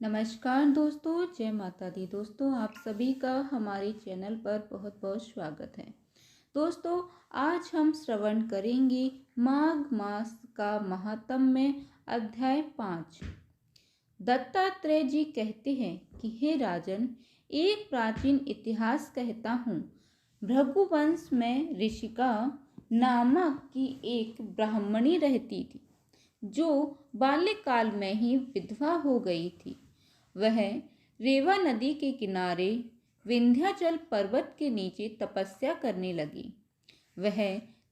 नमस्कार दोस्तों, जय माता दी। दोस्तों, आप सभी का हमारे चैनल पर बहुत बहुत स्वागत है। दोस्तों, आज हम श्रवण करेंगे माघ मास का महात्म्य अध्याय 5। दत्तात्रेय जी कहते हैं कि हे राजन, एक प्राचीन इतिहास कहता हूँ। भृगुवंश में ऋषिका नामक की एक ब्राह्मणी रहती थी, जो बाल्यकाल में ही विधवा हो गई थी। वह रेवा नदी के किनारे विंध्याचल पर्वत के नीचे तपस्या करने लगी। वह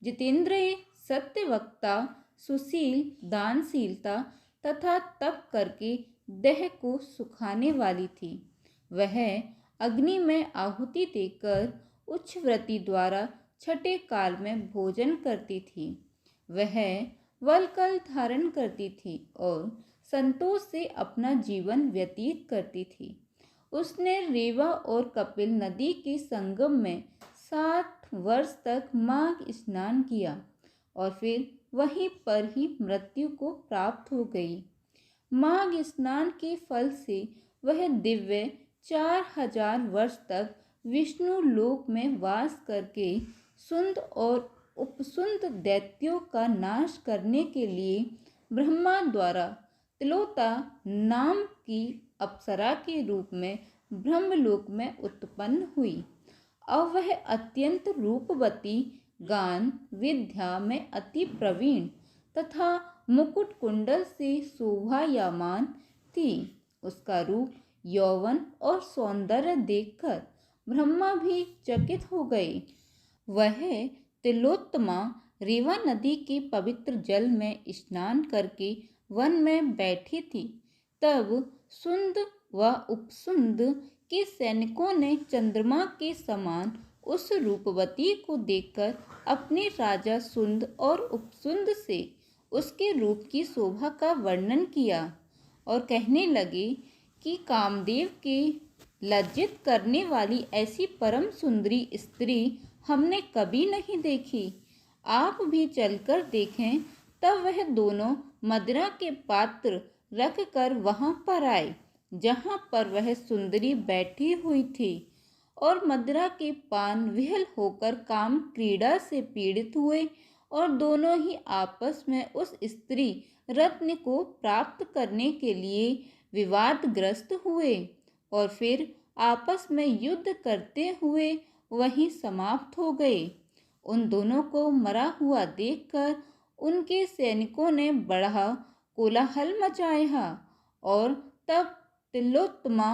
जितेंद्रिय, सत्यवक्ता, सुशील, दानशीलता तथा तप करके देह को सुखाने वाली थी। वह अग्नि में आहुति देकर उच्छ्वृति द्वारा छठे काल में भोजन करती थी। वह वलकल धारण करती थी और संतोष से अपना जीवन व्यतीत करती थी। उसने रेवा और कपिल नदी के संगम में 7 वर्ष तक माघ स्नान किया और फिर वहीं पर ही मृत्यु को प्राप्त हो गई। माघ स्नान के फल से वह दिव्य 4000 वर्ष तक विष्णु लोक में वास करके सुंद और उपसुंद दैत्यों का नाश करने के लिए ब्रह्मा द्वारा तिलोत्ता नाम की अप्सरा के रूप में ब्रह्मलोक में उत्पन्न हुई। अब वह अत्यंत रूपवती, गान विद्या में अति प्रवीण तथा मुकुट कुंडल से शोभायमान थी। उसका रूप, यौवन और सौंदर्य देखकर ब्रह्मा भी चकित हो गए। वह तिलोत्तमा रेवा नदी के पवित्र जल में स्नान करके वन में बैठी थी। तब सुंद व उपसुंद के सैनिकों ने चंद्रमा के समान उस रूपवती को देखकर अपने राजा सुंद और उपसुंद से उसके रूप की शोभा का वर्णन किया और कहने लगे कि कामदेव के लज्जित करने वाली ऐसी परम सुंदरी स्त्री हमने कभी नहीं देखी। आप भी चलकर देखें। तब वह दोनों मदिरा के पात्र रख कर वहाँ पर आए जहाँ पर वह सुंदरी बैठी हुई थी, और मदिरा के पान विहल होकर काम क्रीड़ा से पीड़ित हुए और दोनों ही आपस में उस स्त्री रत्न को प्राप्त करने के लिए विवादग्रस्त हुए और फिर आपस में युद्ध करते हुए वहीं समाप्त हो गए। उन दोनों को मरा हुआ देखकर उनके सैनिकों ने बड़ा कोलाहल मचाया और तब तिलोत्तमा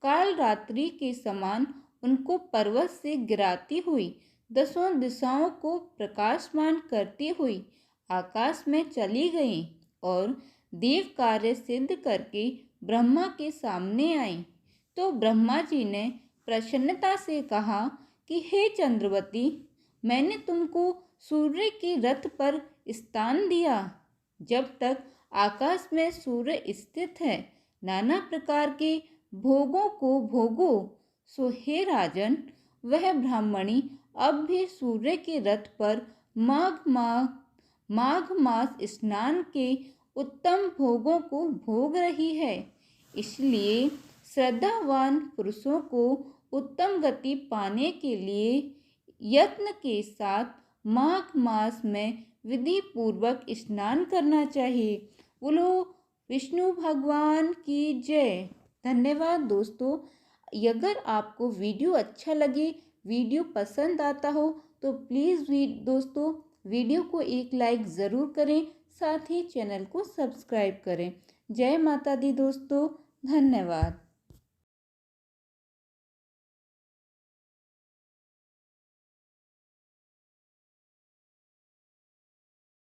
काल रात्रि के समान उनको पर्वत से गिराती हुई 10 दिशाओं को प्रकाशमान करती हुई आकाश में चली गई और देव कार्य सिद्ध करके ब्रह्मा के सामने आई। तो ब्रह्मा जी ने प्रसन्नता से कहा कि हे चंद्रवती, मैंने तुमको सूर्य के रथ पर स्थान दिया। जब तक आकाश में सूर्य स्थित है, नाना प्रकार के भोगों को भोगो। सो हे राजन, वह ब्राह्मणी अब भी सूर्य के रथ पर माघ मास स्नान के उत्तम भोगों को भोग रही है। इसलिए श्रद्धावान पुरुषों को उत्तम गति पाने के लिए यत्न के साथ माघ मास में विधि पूर्वक स्नान करना चाहिए। बोलो विष्णु भगवान की जय। धन्यवाद दोस्तों। अगर आपको वीडियो अच्छा लगे, वीडियो पसंद आता हो तो प्लीज़ दोस्तों वीडियो को एक लाइक ज़रूर करें, साथ ही चैनल को सब्सक्राइब करें। जय माता दी दोस्तों, धन्यवाद।